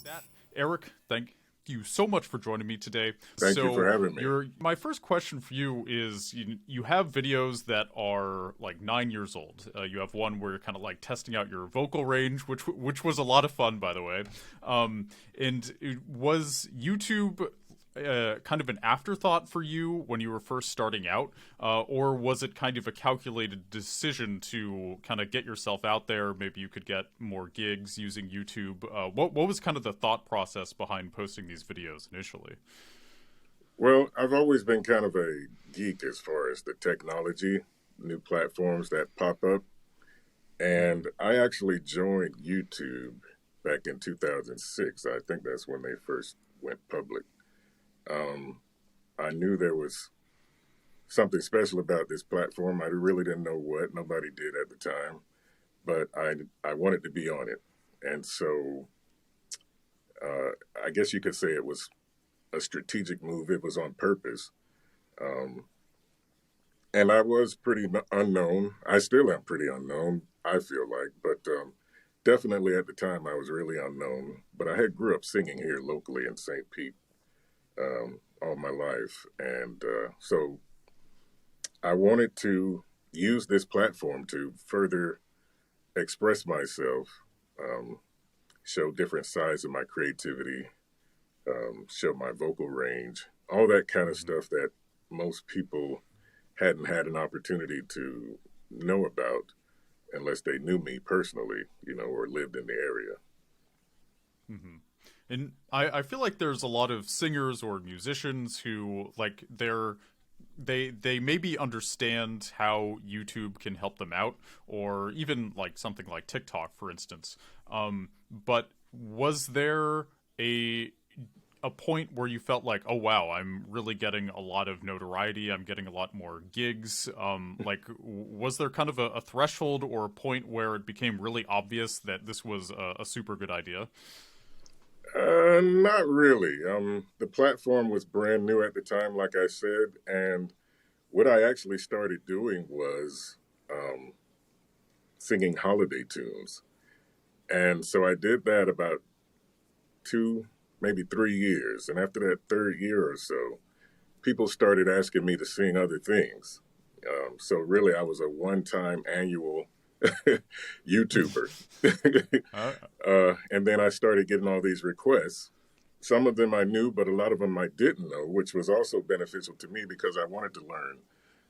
That Eric, thank you so much for joining me today. Thank you for So, having me. my first question for you is you have videos that are like 9 years old. You have one where you're kind of like testing out your vocal range, which was a lot of fun, by the way. And was YouTube kind of an afterthought for you when you were first starting out, or was it kind of a calculated decision to kind of get yourself out there? Maybe you could get more gigs using YouTube. What was kind of the thought process behind posting these videos initially? Well, I've always been kind of a geek as far as the technology, new platforms that pop up. And I actually joined YouTube back in 2006. I think that's when they first went public. I knew there was something special about this platform. I really didn't know what. Nobody did at the time. But I wanted to be on it. And so I guess you could say it was a strategic move. It was on purpose. Um, and I was pretty unknown. I still am pretty unknown, I feel like. But definitely at the time, I was really unknown. But I had grew up singing here locally in St. Pete all my life. And so I wanted to use this platform to further express myself, show different sides of my creativity, show my vocal range, all that kind of stuff that most people hadn't had an opportunity to know about unless they knew me personally, or lived in the area. Mm-hmm. And I feel like there's a lot of singers or musicians who like they maybe understand how YouTube can help them out, or even like something like TikTok, for instance. But was there a point where you felt like, oh wow, I'm really getting a lot of notoriety, I'm getting a lot more gigs? Like, was there kind of a threshold or a point where it became really obvious that this was a super good idea? Not really. The platform was brand new at the time, like I said, and what I actually started doing was singing holiday tunes. And so I did that about 2, maybe 3 years. And after that third year or so, people started asking me to sing other things. So really, I was a one-time annual YouTuber. Uh, And then I started getting all these requests. Some of them I knew, but a lot of them I didn't know, which was also beneficial to me because I wanted to learn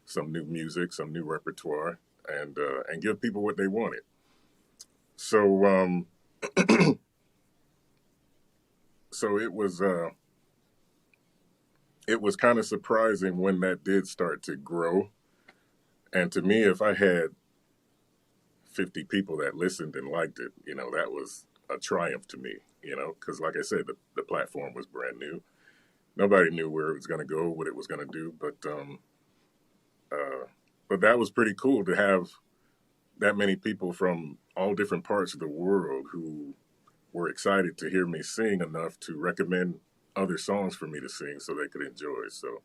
some new music, some new repertoire, and give people what they wanted. So so it was kind of surprising when that did start to grow. And to me, if I had 50 people that listened and liked it, that was a triumph to me, because like I said, the platform was brand new. Nobody knew where it was going to go, what it was going to do, but that was pretty cool to have that many people from all different parts of the world who were excited to hear me sing enough to recommend other songs for me to sing so they could enjoy. So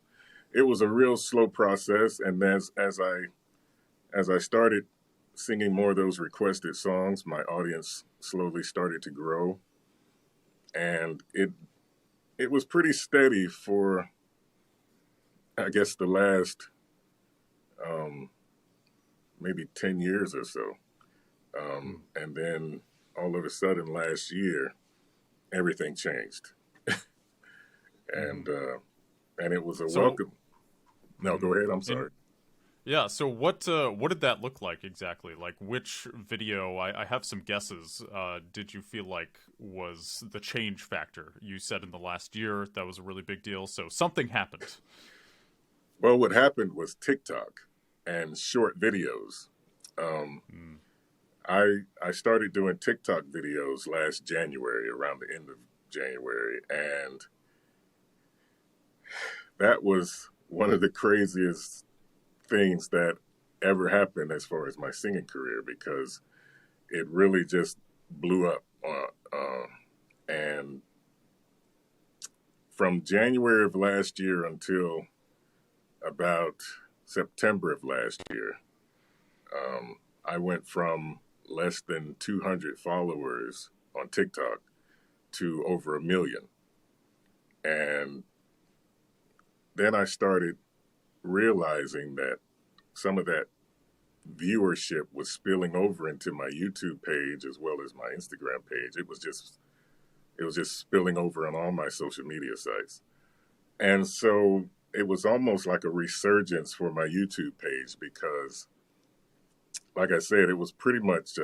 it was a real slow process, and as I started singing more of those requested songs, my audience slowly started to grow, and it was pretty steady for, I guess, the last maybe 10 years or so. And then all of a sudden last year, everything changed. and and it was a so, welcome. No, go ahead. I'm and sorry. yeah, so what did that look like exactly? Like, which video? I have some guesses. Did you feel like was the change factor? You said in the last year that was a really big deal. So something happened. Well, what happened was TikTok and short videos. Um, Mm. I started doing TikTok videos last January, around the end of January, and that was one of the craziest things that ever happened as far as my singing career because it really just blew up. And from January of last year until about September of last year, I went from less than 200 followers on TikTok to over 1 million. And then I started realizing that some of that viewership was spilling over into my YouTube page as well as my Instagram page. It was just spilling over on all my social media sites. And so it was almost like a resurgence for my YouTube page because, like I said, it was pretty much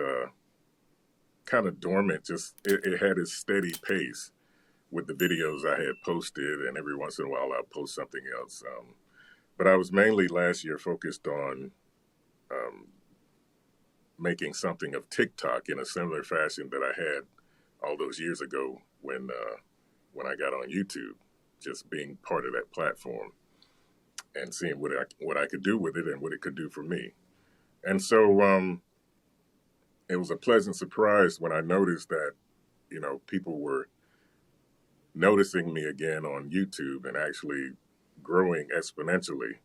kind of dormant. Just it had its steady pace with the videos I had posted, and every once in a while I'll post something else. But I was mainly last year focused on making something of TikTok in a similar fashion that I had all those years ago when I got on YouTube, just being part of that platform and seeing what I could do with it and what it could do for me. And so it was a pleasant surprise when I noticed that, people were noticing me again on YouTube and actually growing exponentially.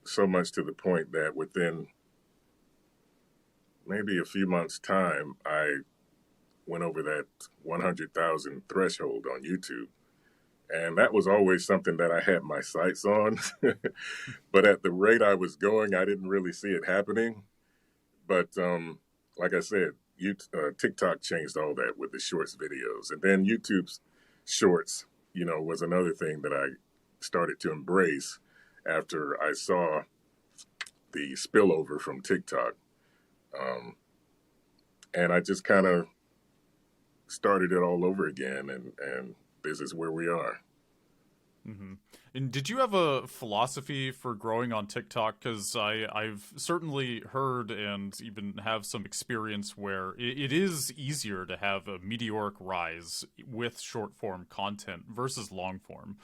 So much to the point that within maybe a few months' time, I went over that 100,000 threshold on YouTube. And that was always something that I had my sights on. But at the rate I was going, I didn't really see it happening. But like I said, TikTok changed all that with the shorts videos. And then YouTube's shorts, was another thing that I started to embrace after I saw the spillover from TikTok. And I just kind of started it all over again, and this is where we are. Mm-hmm. And did you have a philosophy for growing on TikTok? Because I've certainly heard and even have some experience where it is easier to have a meteoric rise with short form content versus long form.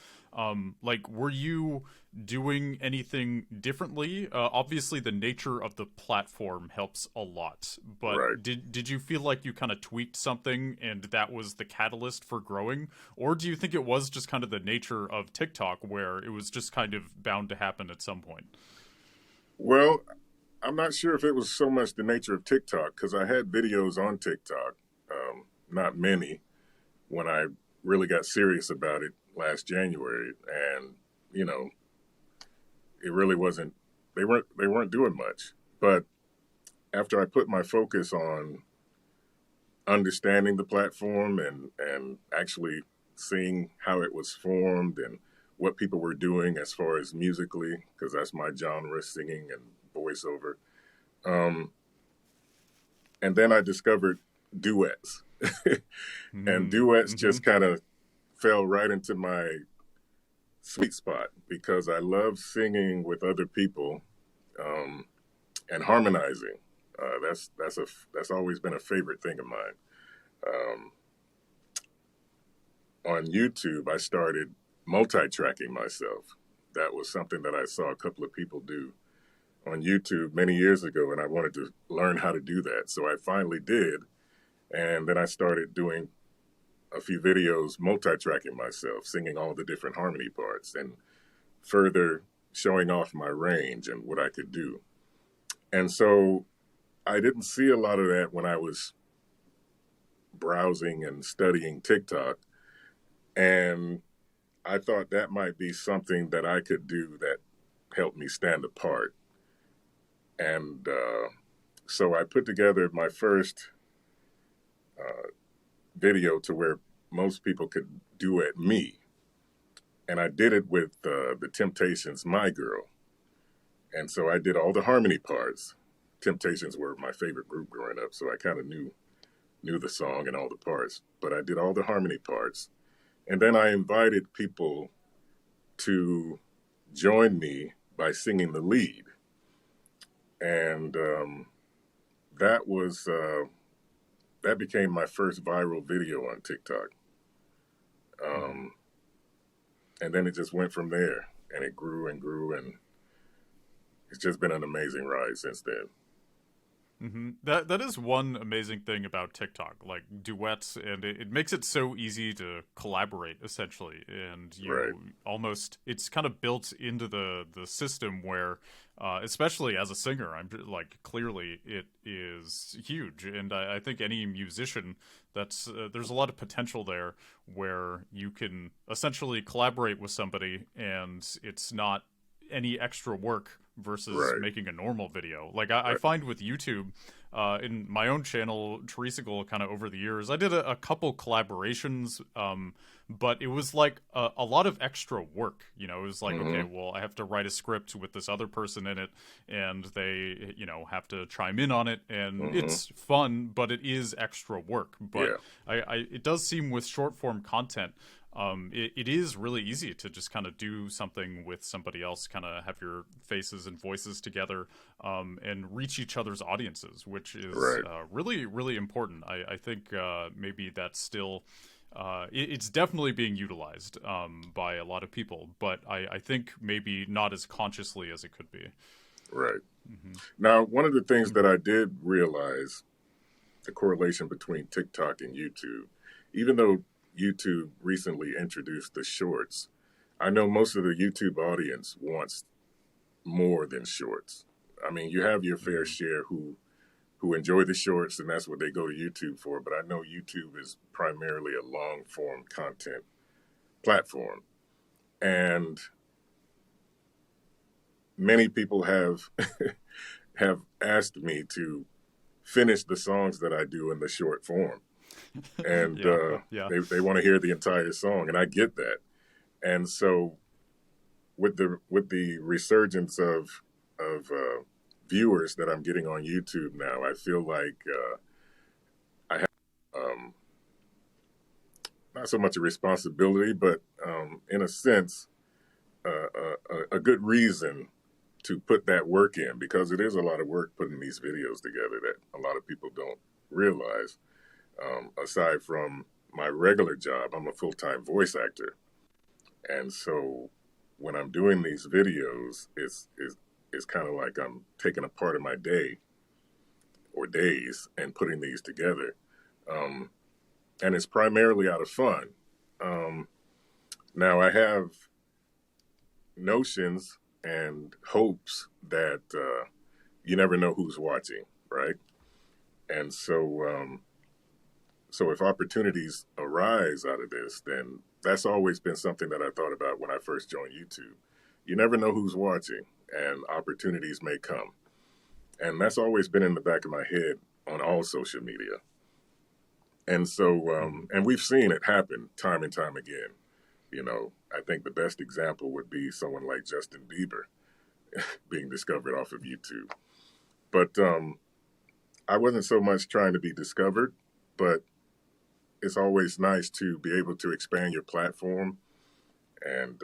Were you doing anything differently? Obviously, the nature of the platform helps a lot, but Right. did you feel like you kind of tweaked something and that was the catalyst for growing? Or do you think it was just kind of the nature of TikTok where it was just kind of bound to happen at some point? Well, I'm not sure if it was so much the nature of TikTok because I had videos on TikTok, not many, when I really got serious about it last January, and it really wasn't. They weren't doing much. But after I put my focus on understanding the platform and actually seeing how it was formed and what people were doing as far as musically, because that's my genre, singing and voiceover. And then I discovered duets. And duets Mm-hmm. just kind of fell right into my sweet spot because I love singing with other people and harmonizing. That's always been a favorite thing of mine. On YouTube, I started multi-tracking myself. That was something that I saw a couple of people do on YouTube many years ago, and I wanted to learn how to do that. So I finally did, and then I started doing a few videos multi-tracking myself, singing all the different harmony parts and further showing off my range and what I could do. And so I didn't see a lot of that when I was browsing and studying TikTok. And I thought that might be something that I could do that helped me stand apart. And so I put together my first video to where most people could duet me. And I did it with the Temptations' My Girl. And so I did all the harmony parts. Temptations were my favorite group growing up, so I kind of knew the song and all the parts. But I did all the harmony parts. And then I invited people to join me by singing the lead. And that became my first viral video on TikTok. And then it just went from there, and it grew and grew, and it's just been an amazing ride since then. That is one amazing thing about TikTok, like duets, and it makes it so easy to collaborate essentially. And Right. you almost it's kind of built into the system where, especially as a singer, I'm like clearly it is huge, and I think any musician that's there's a lot of potential there where you can essentially collaborate with somebody, and it's not any extra work versus Right. making a normal video. Like I Right. find with YouTube, in my own channel, Teresa kind of over the years, I did a couple collaborations, but it was like a lot of extra work. You know, it was like, okay, Mm-hmm. well, I have to write a script with this other person in it, and they, have to chime in on it, and Mm-hmm. it's fun, but it is extra work. But Yeah. it does seem with short form content, it is really easy to just kind of do something with somebody else, kind of have your faces and voices together, and reach each other's audiences, which is Right. really, really important. I think maybe that's still. It's definitely being utilized by a lot of people, but I think maybe not as consciously as it could be. Right. Hmm. Now, one of the things that Hmm. I did realize the correlation between TikTok and YouTube, even though YouTube recently introduced the shorts, I know most of the YouTube audience wants more than shorts. I mean, you have your fair Hmm. share who enjoy the shorts, and that's what they go to YouTube for. But I know YouTube is primarily a long form content platform, and many people have have asked me to finish the songs that I do in the short form, and Yeah, yeah. they want to hear the entire song, and I get that. And so with the resurgence of viewers that I'm getting on YouTube now, I feel like I have um, not so much a responsibility, but in a sense, a good reason to put that work in, because it is a lot of work putting these videos together that a lot of people don't realize. Aside from my regular job, I'm a full time voice actor, and so when I'm doing these videos, it's kind of like I'm taking a part of my day or days and putting these together, um, and it's primarily out of fun. Um, Now I have notions and hopes that you never know who's watching, right? And so if opportunities arise out of this, then that's always been something that I thought about when I first joined YouTube. You never know who's watching, and opportunities may come. And that's always been in the back of my head on all social media. And so, Hmm. and we've seen it happen time and time again. You know, I think the best example would be someone like Justin Bieber being discovered off of YouTube. But I wasn't so much trying to be discovered, but it's always nice to be able to expand your platform and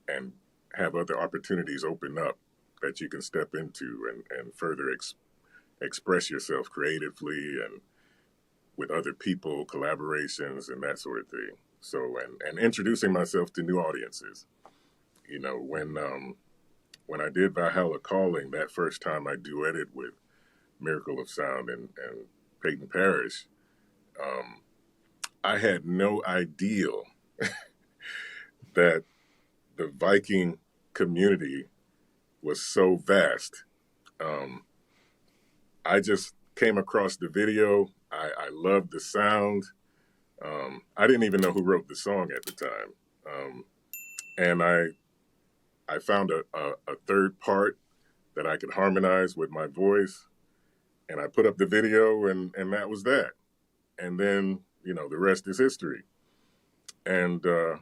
and have other opportunities open up that you can step into and further express yourself creatively and with other people, collaborations and that sort of thing. So and introducing myself to new audiences. You know, when I did Valhalla Calling that first time I duetted with Miracle of Sound and Peyton Parrish, um, I had no idea that the Viking community was so vast. Um, I just came across the video. I loved the sound. I didn't even know who wrote the song at the time. And I found a third part that I could harmonize with my voice. And I put up the video, and that was that. And then, you know, the rest is history. And, uh,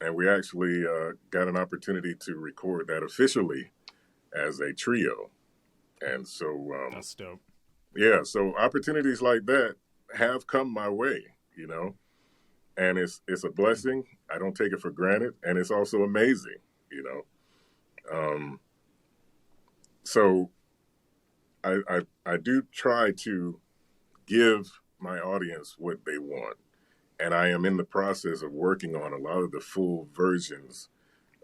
and we actually got an opportunity to record that officially as a trio. And so, That's dope. yeah, so opportunities like that have come my way, you know, and it's a blessing. I don't take it for granted, and it's also amazing, you know. Um, so I do try to give my audience what they want, and I am in the process of working on a lot of the full versions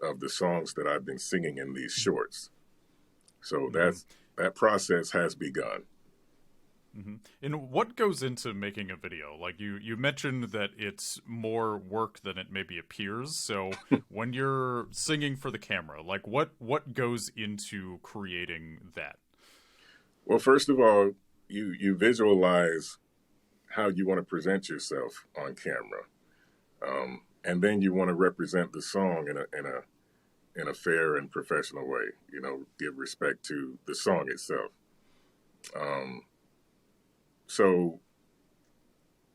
of the songs that I've been singing in these shorts. So Hmm. that process has begun. And what goes into making a video? Like you mentioned that it's more work than it maybe appears. So when you're singing for the camera, like what goes into creating that? Well, first of all, you visualize how you want to present yourself on camera, and then you want to represent the song in a fair and professional way. You know, give respect to the song itself. Um, so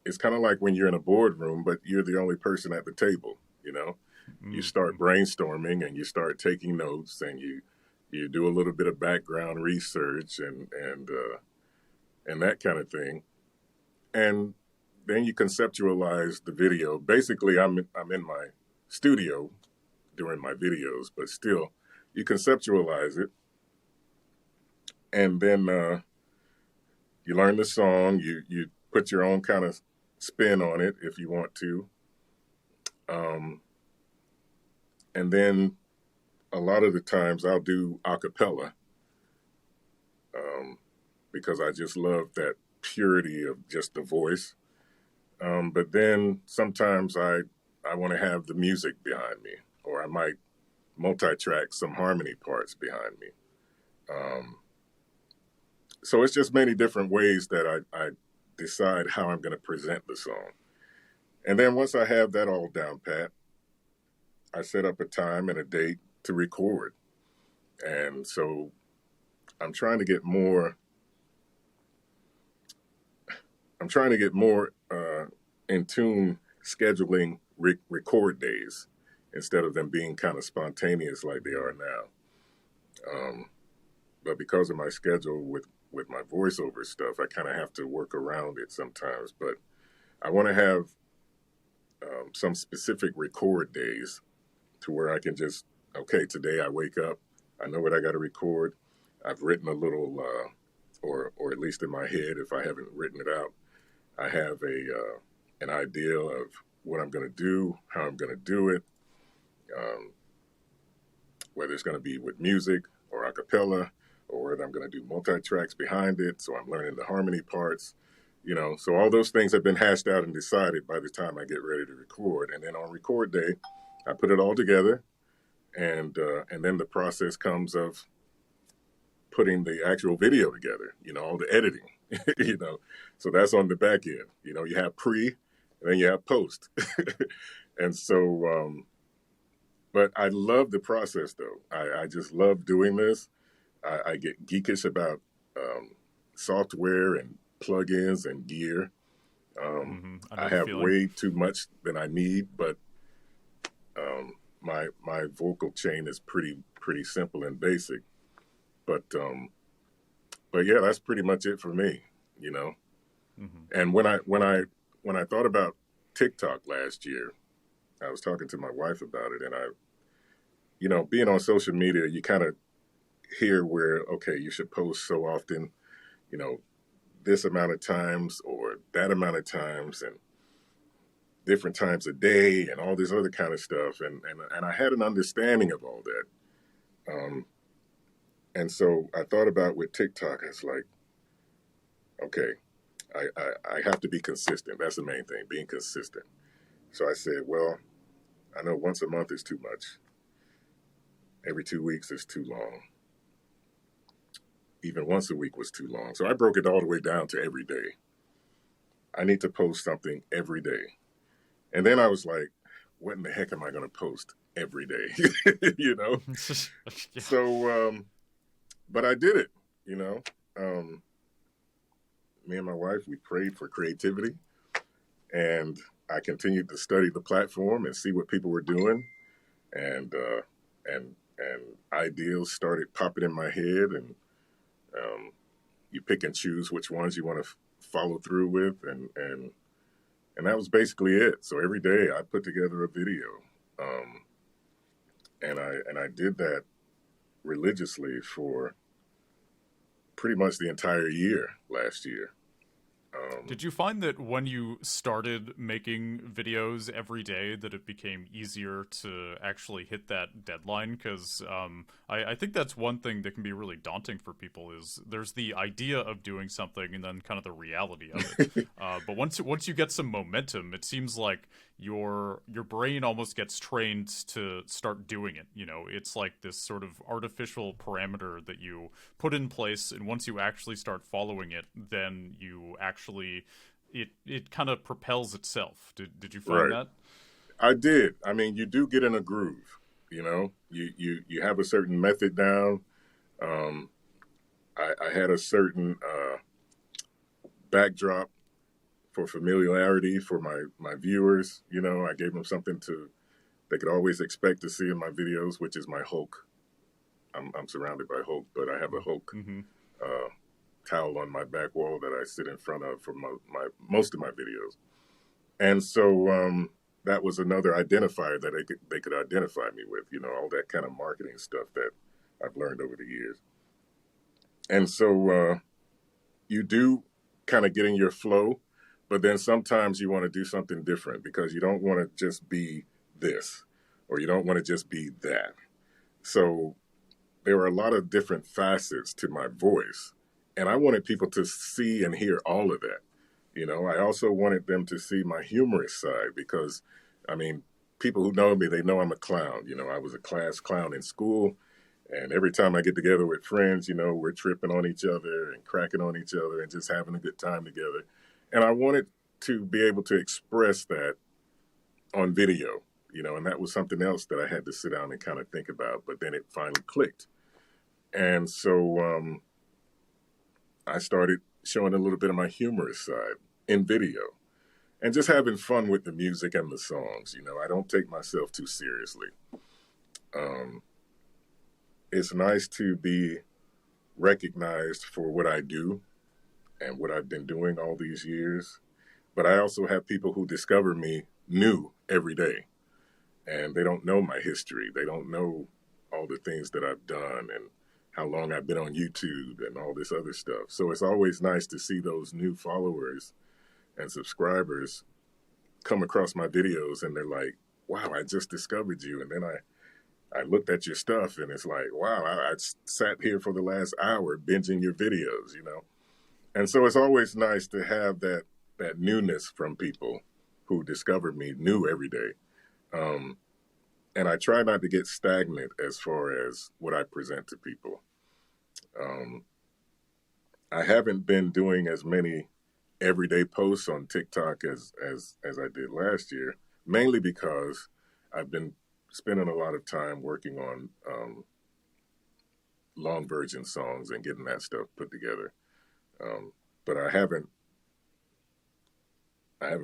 it's kind of like when you're in a boardroom, but you're the only person at the table. You know, you start Mm-hmm. brainstorming and you start taking notes, and you do a little bit of background research and that kind of thing, and then you conceptualize the video. Basically, I'm in my studio doing my videos, but still, you conceptualize it, and then you learn the song. You put your own kind of spin on it if you want to, um, and then a lot of the times I'll do a cappella, um, because I just love that purity of just the voice. But then sometimes I want to have the music behind me, or I might multi-track some harmony parts behind me. Um, so it's just many different ways that I decide how I'm going to present the song. And then once I have that all down pat, I set up a time and a date to record. And so I'm trying to get more. I'm trying to get more in tune scheduling record days instead of them being kind of spontaneous like they are now. But because of my schedule with my voiceover stuff, I kind of have to work around it sometimes. But I want to have some specific record days to where I can just, okay, today I wake up, I know what I got to record. I've written a little, or at least in my head, if I haven't written it out, I have an idea of what I'm going to do, how I'm going to do it, um, whether it's going to be with music or a cappella, or whether I'm going to do multi-tracks behind it. So I'm learning the harmony parts, you know. So all those things have been hashed out and decided by the time I get ready to record. And then on record day, I put it all together, and then the process comes of putting the actual video together. You know, all the editing. You know, so that's on the back end. You know, you have pre, and then you have post, and so. But I love the process, though. I just love doing this. I get geekish about um, software and plugins and gear. I know I the have feeling. way too much than I need, but my vocal chain is pretty simple and basic. But yeah, that's pretty much it for me, you know. Hmm. And when I thought about TikTok last year, I was talking to my wife about it, and you know, being on social media, you kind of hear where, okay, you should post so often, you know, this amount of times or that amount of times, and different times a day, and all this other kind of stuff. And I had an understanding of all that. Um, and so I thought about with TikTok, it's like, okay, I have to be consistent. That's the main thing, being consistent. So I said, well, I know once a month is too much. Every 2 weeks is too long. Even once a week was too long. So I broke it all the way down to every day. I need to post something every day. And then I was like, what in the heck am I going to post every day? You know? Yeah. So, but I did it, you know? Um, Me and my wife, we prayed for creativity, and I continued to study the platform and see what people were doing. And, and ideas started popping in my head, and um, you pick and choose which ones you want to follow through with, and that was basically it. So every day I put together a video, um, and I did that religiously for pretty much the entire year last year. Did you find that when you started making videos every day that it became easier to actually hit that deadline? Because I think that's one thing that can be really daunting for people is there's the idea of doing something and then kind of the reality of it. But once you get some momentum, it seems like your brain almost gets trained to start doing it. You know, it's like this sort of artificial parameter that you put in place, and once you actually start following it, then you actually it kind of propels itself. Did you find Right. that? I did. I mean, you do get in a groove. You know, you have a certain method down. Um, I had a certain backdrop for familiarity for my viewers. You know, I gave them something to they could always expect to see in my videos, which is my Hulk. I'm surrounded by Hulk, but I have a Hulk Mm-hmm. uh, towel on my back wall that I sit in front of for my most of my videos. And so that was another identifier that they could identify me with. You know, all that kind of marketing stuff that I've learned over the years. And so you do kind of get in your flow, but then sometimes you want to do something different because you don't want to just be this or you don't want to just be that. So there were a lot of different facets to my voice, and I wanted people to see and hear all of that. You know, I also wanted them to see my humorous side because, I mean, people who know me, they know I'm a clown. You know, I was a class clown in school, and every time I get together with friends, you know, we're tripping on each other and cracking on each other and just having a good time together. And I wanted to be able to express that on video, you know, and that was something else that I had to sit down and kind of think about. But then it finally clicked. And so I started showing a little bit of my humorous side in video and just having fun with the music and the songs. You know, I don't take myself too seriously. Um, it's nice to be recognized for what I do and what I've been doing all these years. But I also have people who discover me new every day, and they don't know my history. They don't know all the things that I've done and how long I've been on YouTube and all this other stuff. So it's always nice to see those new followers and subscribers come across my videos and they're like, wow, I just discovered you. And then I looked at your stuff and it's like, wow, I sat here for the last hour binging your videos, you know? And so it's always nice to have that newness from people who discover me new every day. Um, and I try not to get stagnant as far as what I present to people. Um, I haven't been doing as many everyday posts on TikTok as I did last year, mainly because I've been spending a lot of time working on long version songs and getting that stuff put together. But I haven't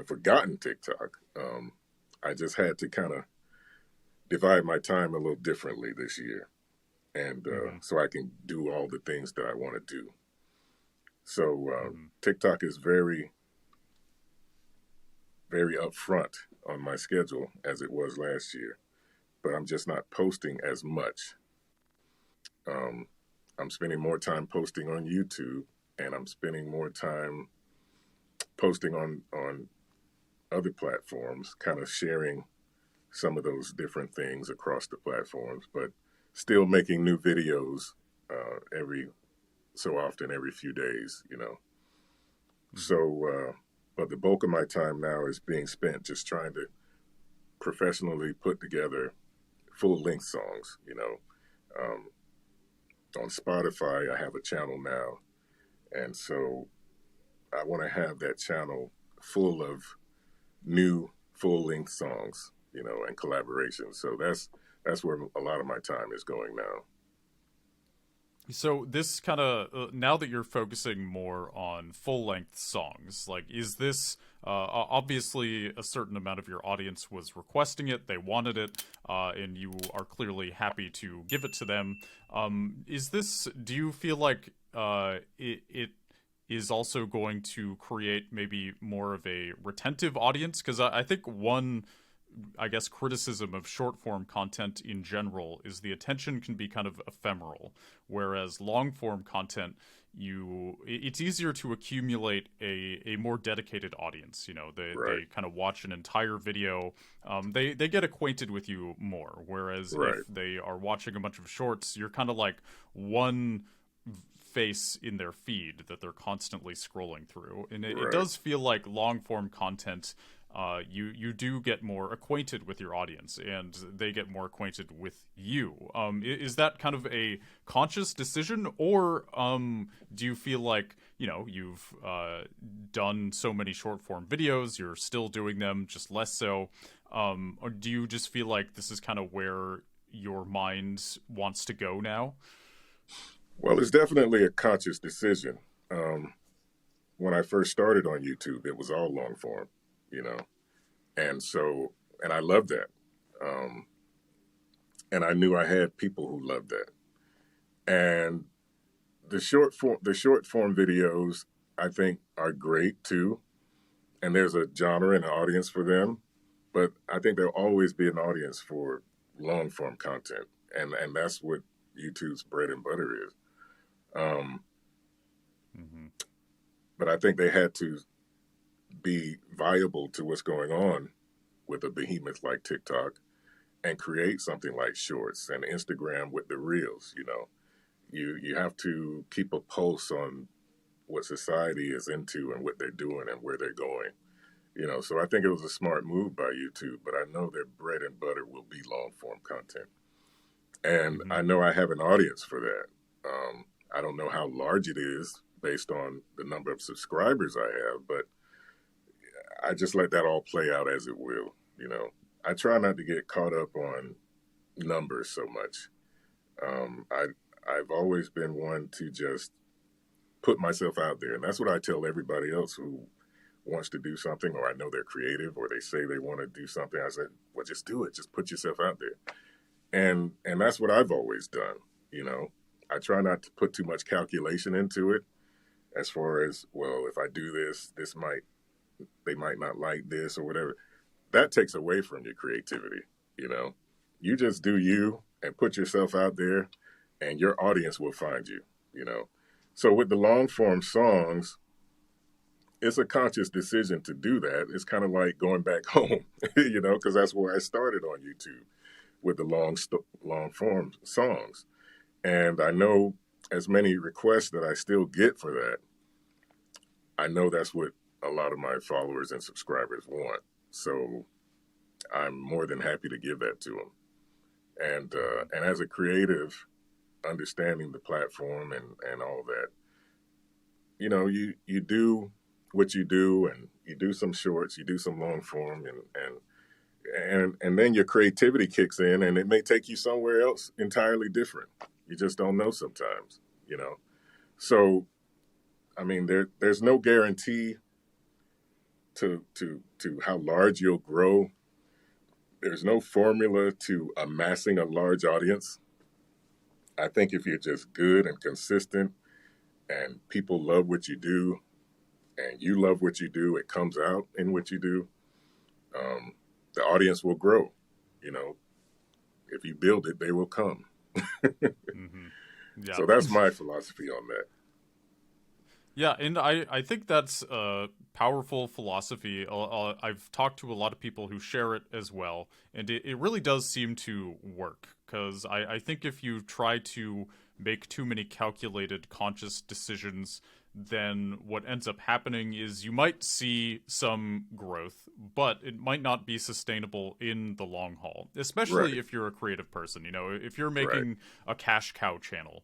forgotten TikTok. I just had to kind of divide my time a little differently this year, and Mm-hmm. so I can do all the things that I want to do. So Mm-hmm. TikTok is very, very upfront on my schedule as it was last year, but I'm just not posting as much. Um, I'm spending more time posting on YouTube, and I'm spending more time posting on other platforms, kind of sharing some of those different things across the platforms, but still making new videos every so often, every few days, you know. Mm-hmm. So, but the bulk of my time now is being spent just trying to professionally put together full length songs, you know. Um, on Spotify, I have a channel now, and so I want to have that channel full of new full length songs, you know, and collaborations. So that's where a lot of my time is going now. So this kind of now that you're focusing more on full-length songs, like is this obviously a certain amount of your audience was requesting it, they wanted it, and you are clearly happy to give it to them. Is this? Do you feel like it is also going to create maybe more of a retentive audience? Because I think one I guess, criticism of short form content in general is the attention can be kind of ephemeral, whereas long form content, it's easier to accumulate a more dedicated audience. You know, Right. they kind of watch an entire video. They get acquainted with you more, whereas Right. if they are watching a bunch of shorts, you're kind of like one face in their feed that they're constantly scrolling through, and it Right. does feel like long form content. You do get more acquainted with your audience, and they get more acquainted with you. Is that kind of a conscious decision, or do you feel like, you know, you've done so many short form videos, you're still doing them, just less so, or do you just feel like this is kind of where your mind wants to go now? Well, it's definitely a conscious decision. Um, when I first started on YouTube, it was all long form, you know, and so, and I loved that. Um, and I knew I had people who loved that. And the short form videos, I think, are great too. And there's a genre and an audience for them. But I think there'll always be an audience for long form content, and that's what YouTube's bread and butter is. Um, Mm-hmm. but I think they had to be viable to what's going on with a behemoth like TikTok and create something like Shorts and Instagram with the Reels. You know, you have to keep a pulse on what society is into and what they're doing and where they're going. You know, so I think it was a smart move by YouTube, but I know their bread and butter will be long form content. And Mm-hmm. I know I have an audience for that. I don't know how large it is based on the number of subscribers I have, but I just let that all play out as it will. You know, I try not to get caught up on numbers so much. I've always been one to just put myself out there, and that's what I tell everybody else who wants to do something, or I know they're creative, or they say they want to do something. I said, well, just do it. Just put yourself out there, and that's what I've always done. You know, I try not to put too much calculation into it, as far as, well, if I do this, they might not like this or whatever. That takes away from your creativity. You know, you just do you and put yourself out there, and your audience will find you. You know, so with the long form songs, it's a conscious decision to do that. It's kind of like going back home, you know, because that's where I started on YouTube with the long form songs. And I know as many requests that I still get for that, I know that's what a lot of my followers and subscribers want. So I'm more than happy to give that to them. And as a creative, understanding the platform and all that, you know, you do what you do, and you do some shorts, you do some long form, and then your creativity kicks in, and it may take you somewhere else entirely different. You just don't know sometimes, you know. So I mean, there's no guarantee to how large you'll grow. There's no formula to amassing a large audience. I think if you're just good and consistent, and people love what you do, and you love what you do, it comes out in what you do. Um, the audience will grow. You know, if you build it, they will come. Mm-hmm. Yeah. So that's my philosophy on that. Yeah, and I think that's a powerful philosophy. I've talked to a lot of people who share it as well, and it really does seem to work. Because I think if you try to make too many calculated, conscious decisions, then what ends up happening is you might see some growth, but it might not be sustainable in the long haul, especially Right, if you're a creative person. You know, if you're right, making a cash cow channel,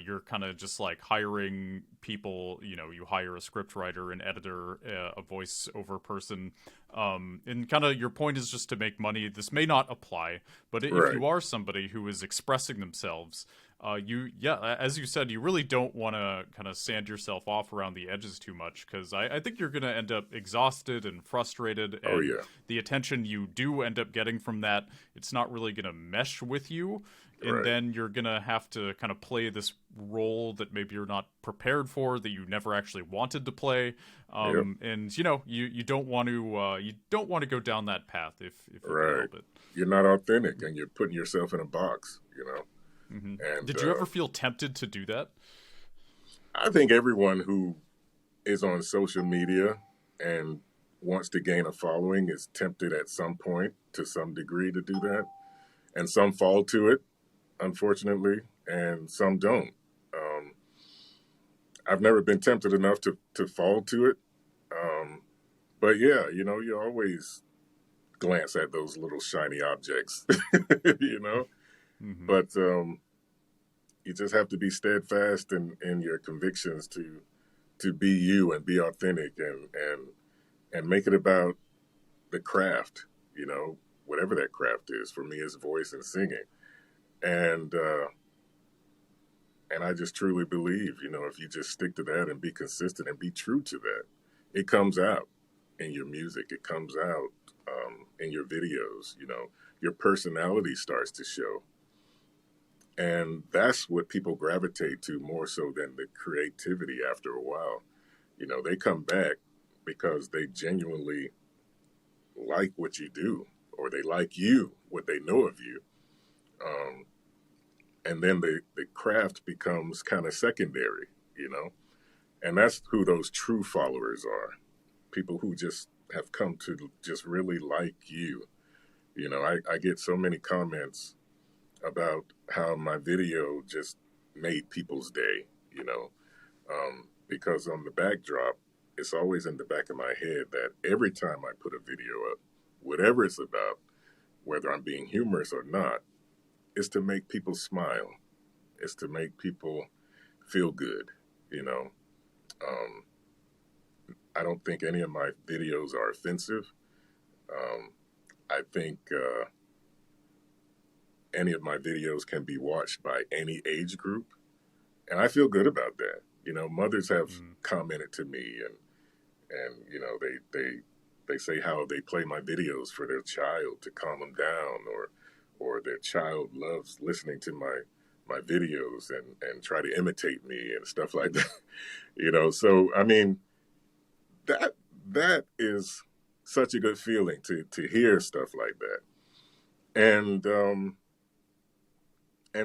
you're kind of just like hiring people. You know, you hire a script writer, an editor, a voiceover person, and kind of your point is just to make money. This may not apply, but if right. you are somebody who is expressing themselves, as you said, you really don't want to kind of sand yourself off around the edges too much, because I think you're going to end up exhausted and frustrated, Oh and yeah, the attention you do end up getting from that, it's not really going to mesh with you. and Right. then you're gonna have to kind of play this role that maybe you're not prepared for, that you never actually wanted to play. Yep. And you don't want to go down that path if you can Right. help it. You're not authentic, and you're putting yourself in a box. Hmm. And Did you ever feel tempted to do that? I think everyone who is on social media and wants to gain a following is tempted at some point to some degree to do that. And some fall to it, unfortunately, and some don't. Um, I've never been tempted enough to fall to it. Um, but yeah, you always glance at those little shiny objects, you know. Hmm. But you just have to be steadfast in your convictions to be you and be authentic and make it about the craft, whatever that craft is. For me, it's voice and singing, and and I just truly believe, if you just stick to that and be consistent and be true to that, it comes out in your music. It comes out in your videos. Your personality starts to show. And that's what people gravitate to more so than the creativity after a while. They come back because they genuinely like what you do, or they like you, what they know of you. Um, and then the craft becomes kind of secondary, you know? And that's who those true followers are. People who just have come to just really like you. I get so many comments about how my video just made people's day, because on the backdrop, it's always in the back of my head that every time I put a video up, whatever it's about, whether I'm being humorous or not, is to make people smile. It's to make people feel good, you know. Um, I don't think any of my videos are offensive. Um, I think any of my videos can be watched by any age group, and I feel good about that. Mothers have Mm. commented to me, and they say how they play my videos for their child to calm them down, or their child loves listening to my videos and try to imitate me and stuff like that. So I mean, that that is such a good feeling to hear stuff like that. And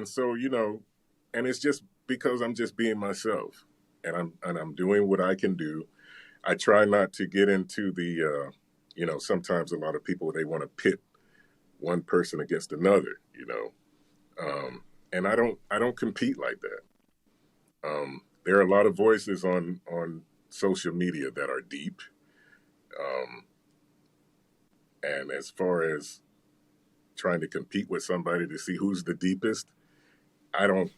so and it's just because I'm just being myself, and I'm doing what I can do. I try not to get into the sometimes a lot of people, they want to pit one person against another, and I don't compete like that. There are a lot of voices on social media that are deep, um, and as far as trying to compete with somebody to see who's the deepest, I don't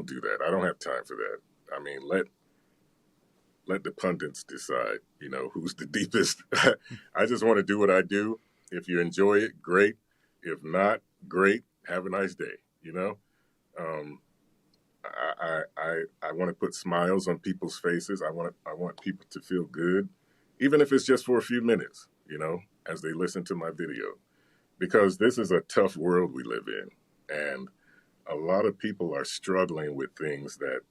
do that. I don't have time for that. I mean, let the pundits decide, who's the deepest. I just want to do what I do. If you enjoy it, great. If not, great. Have a nice day. Um, I want to put smiles on people's faces. I want people to feel good, even if it's just for a few minutes, as they listen to my video, because this is a tough world we live in, and a lot of people are struggling with things that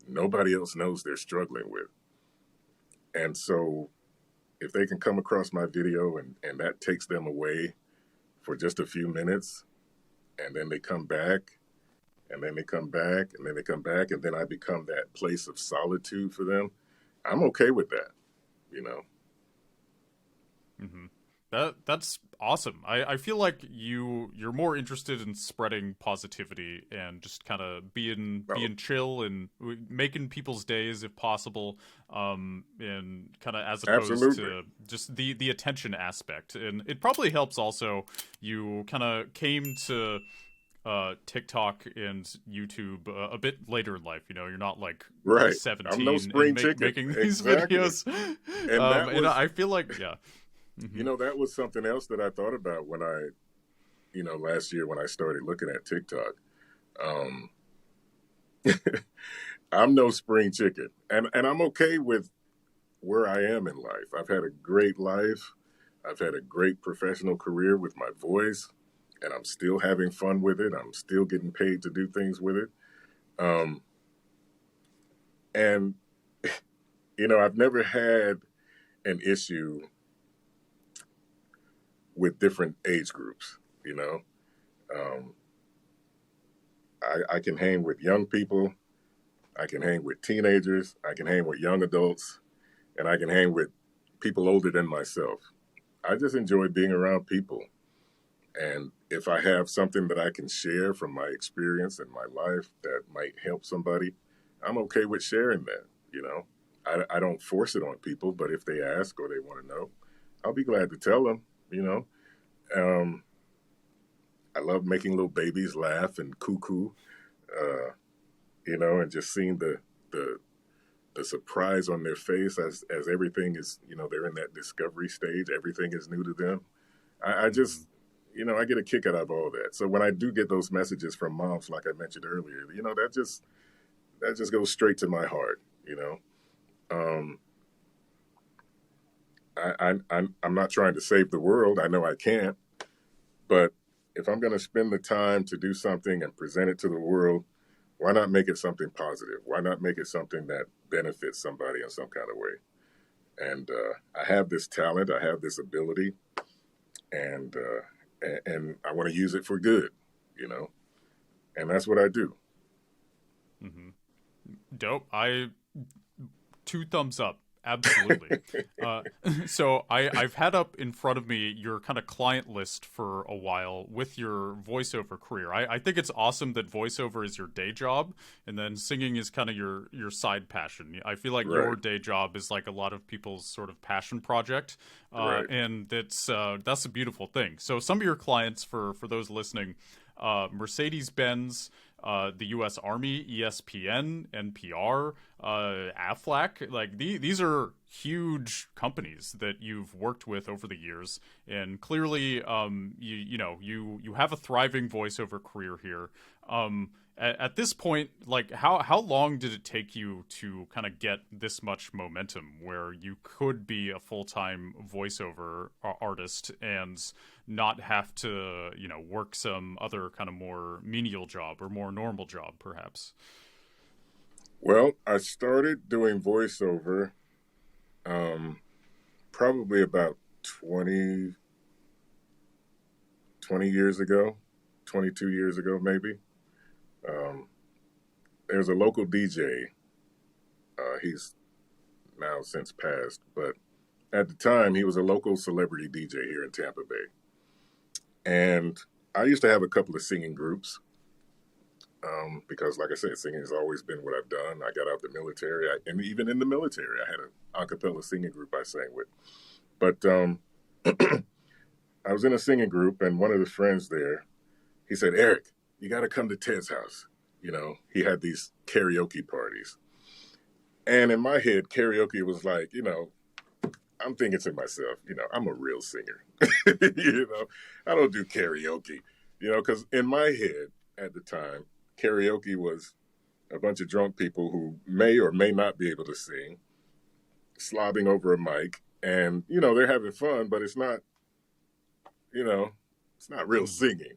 nobody else knows they're struggling with. And so if they can come across my video and that takes them away for just a few minutes, and then they come back, and then they come back, and then they come back, and then I become that place of solitude for them, I'm okay with that, you know? Hmm. That's awesome. I feel like you're more interested in spreading positivity and just kind of Oh, being chill and making people's days if possible, and kind of as opposed absolutely. to just the attention aspect. And it probably helps also you kind of came to TikTok and YouTube a bit later in life. You're not like Right. I'm no 17 and spring chicken. making these Exactly. videos. And that And was, I feel like yeah. Hmm. that was something else that I thought about when last year when I started looking at TikTok. Um, I'm no spring chicken, and I'm okay with where I am in life. I've had a great life. I've had a great professional career with my voice. and I'm still having fun with it. I'm still getting paid to do things with it. Um, and, I've never had an issue with different age groups, you know. Um, I can hang with young people. I can hang with teenagers. I can hang with young adults. And I can hang with people older than myself. I just enjoy being around people. And if I have something that I can share from my experience in my life that might help somebody, I'm okay with sharing that, you know. I don't force it on people, but if they ask or they want to know, I'll be glad to tell them, you know. Um, I love making little babies laugh and cuckoo, uh, and just seeing the surprise on their face as everything is, they're in that discovery stage. Everything is new to them. I Mm-hmm. just, I get a kick out of all that. So when I do get those messages from moms, like I mentioned earlier, that just goes straight to my heart. Um, I'm not trying to save the world. I know I can't, but if I'm going to spend the time to do something and present it to the world, why not make it something positive? Why not make it something that benefits somebody in some kind of way? And I have this talent, I have this ability, and I want to use it for good, you know, and that's what I do. Mm-hmm. Dope. I two thumbs up. Absolutely. Uh, so I've had up in front of me your kind of client list for a while with your voiceover career. I think it's awesome that voiceover is your day job and then singing is kind of your side passion. I feel like Right, your day job is like a lot of people's sort of passion project, right. and that's a beautiful thing. So some of your clients, for those listening, Mercedes Benz, the U.S. Army, ESPN, NPR, Aflac. Like these are huge companies that you've worked with over the years, and clearly, you have a thriving voiceover career here. At this point, like how long did it take you to kind of get this much momentum where you could be a full-time voiceover artist and not have to, work some other kind of more menial job or more normal job, perhaps? Well, I started doing voiceover um, probably about 20 years ago, 22 years ago, maybe. Um, there's a local DJ. He's now since passed, but at the time, he was a local celebrity DJ here in Tampa Bay. And I used to have a couple of singing groups because, like I said, singing has always been what I've done. I got out the military, and even in the military, I had an a cappella singing group I sang with. But I was in a singing group, and one of the friends there, he said, "Eric, you got to come to Ted's house." He had these karaoke parties. And in my head, karaoke was like, I'm thinking to myself, I'm a real singer. I don't do karaoke, because in my head at the time, karaoke was a bunch of drunk people who may or may not be able to sing, slobbing over a mic, and, they're having fun, but you know, it's not real Mm-hmm. singing.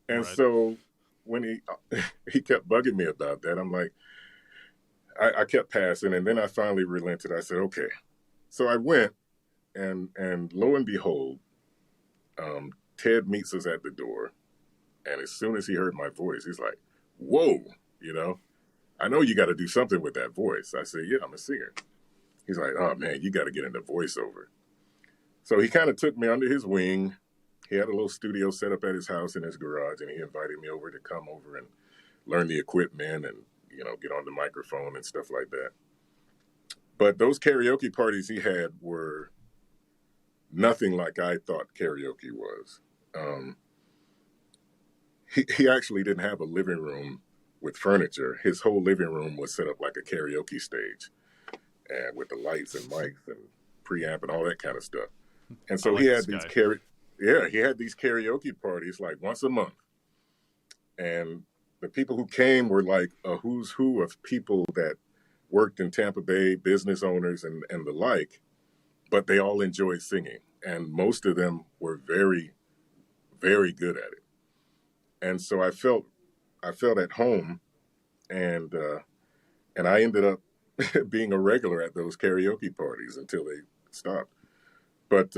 And Right. so when he kept bugging me about that, I'm like, I kept passing, and then I finally relented. I said, okay. So I went, and lo and behold, Ted meets us at the door, and as soon as he heard my voice, he's like, "Whoa, you know, I know you got to do something with that voice." I said, "Yeah, I'm a singer." He's like, "Oh man, you got to get into voiceover." So he kind of took me under his wing. He had a little studio set up at his house in his garage, and he invited me over to come over and learn the equipment and get on the microphone and stuff like that. But those karaoke parties he had were nothing like I thought karaoke was. Um, he actually didn't have a living room with furniture. His whole living room was set up like a karaoke stage, and with the lights and mics and preamp and all that kind of stuff. And I so he like had this these guy. he had these karaoke parties like once a month, and the people who came were like a who's who of people that worked in Tampa Bay, business owners and the like, but they all enjoyed singing, and most of them were very very good at it. And so I felt at home, and I ended up being a regular at those karaoke parties until they stopped. But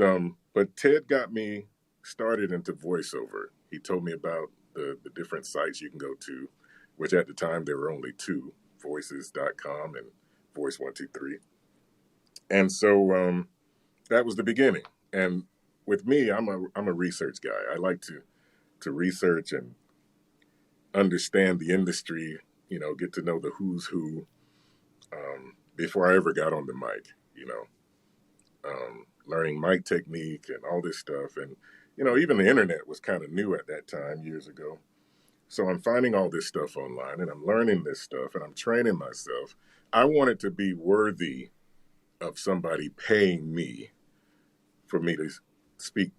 Ted got me started into voiceover. He told me about the different sites you can go to, which at the time there were only two, voices.com and voice123. And so that was the beginning. And with me, I'm a research guy. I like to research and understand the industry, get to know the who's who, before I ever got on the mic, learning mic technique and all this stuff. And, even the internet was kind of new at that time years ago. So I'm finding all this stuff online and I'm learning this stuff and I'm training myself. I wanted to be worthy of somebody paying me for me to speak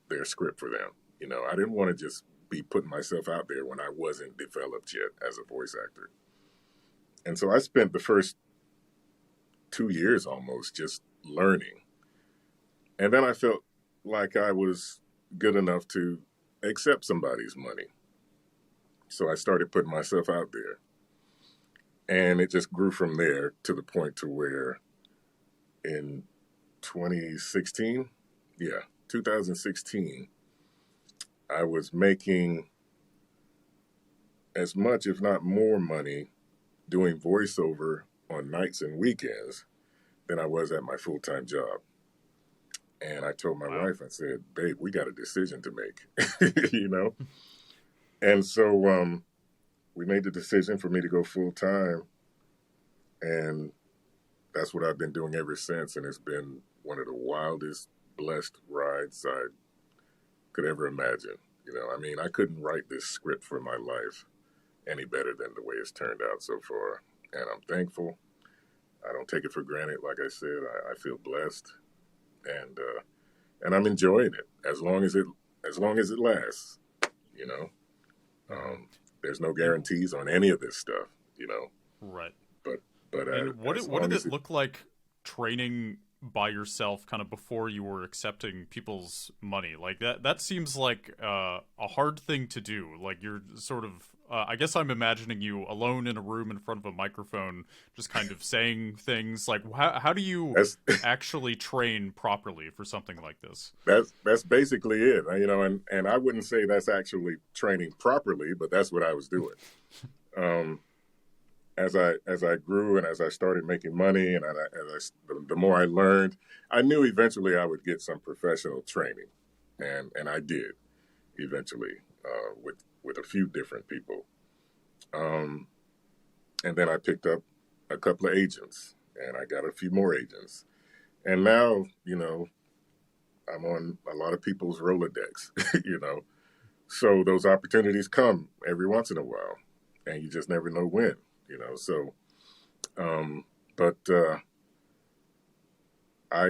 their script for them. I didn't want to just be putting myself out there when I wasn't developed yet as a voice actor. And so I spent the first 2 years almost just learning. And then I felt like I was good enough to accept somebody's money. So I started putting myself out there. And it just grew from there to the point to where in 2016, 2016, I was making as much, if not more money doing voiceover on nights and weekends than I was at my full-time job. And I told my wife, I said, babe, we got a decision to make, And so we made the decision for me to go full-time. And that's what I've been doing ever since. And it's been one of the wildest, blessed rides I could ever imagine. I couldn't write this script for my life any better than the way it's turned out so far. And I'm thankful. I don't take it for granted. Like I said, I feel blessed, and I'm enjoying it as long as it lasts. There's no guarantees on any of this stuff. Right. But and what did it look like training by yourself kind of before you were accepting people's money? Like that seems like a hard thing to do. Like you're sort of I guess I'm imagining you alone in a room in front of a microphone just kind of saying things. Like how do you actually train properly for something like this? That's basically it. And I wouldn't say that's actually training properly, but that's what I was doing. As I grew and as I started making money and the more I learned, I knew eventually I would get some professional training, and I did eventually with a few different people, and then I picked up a couple of agents, and I got a few more agents, and now I'm on a lot of people's Rolodex, so those opportunities come every once in a while, and you just never know when. So, but I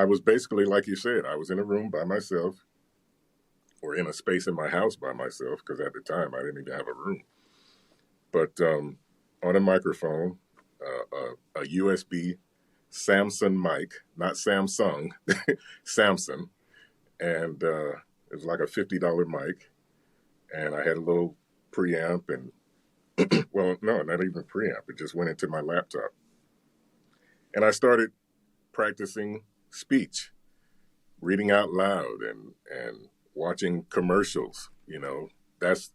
was basically, like you said, I was in a room by myself or in a space in my house by myself, because at the time I didn't even have a room. But on a microphone, a USB Samsung mic, not Samsung, Samsung, and it was like a $50 mic, and I had a little preamp and well, no, not even preamp. It just went into my laptop. And I started practicing speech, reading out loud and watching commercials. That's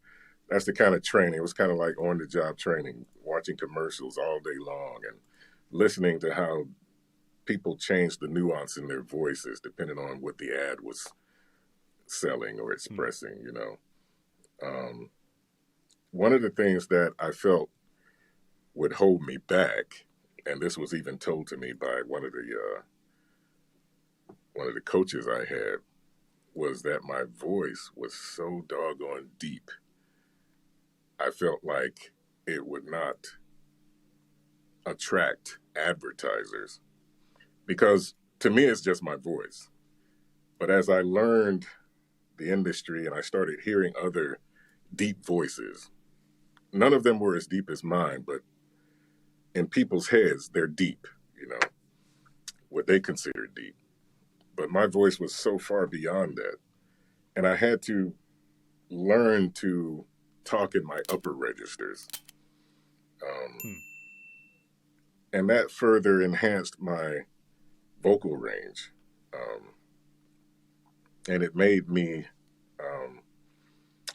the kind of training. It was kind of like on the job training, watching commercials all day long and listening to how people change the nuance in their voices depending on what the ad was selling or expressing, One of the things that I felt would hold me back, and this was even told to me by one of the coaches I had, was that my voice was so doggone deep. I felt like it would not attract advertisers because to me it's just my voice. But as I learned the industry and I started hearing other deep voices, none of them were as deep as mine, but in people's heads, they're deep, what they consider deep. but my voice was so far beyond that. And I had to learn to talk in my upper registers. Um, Hmm. and that further enhanced my vocal range. Um, and it made me, um,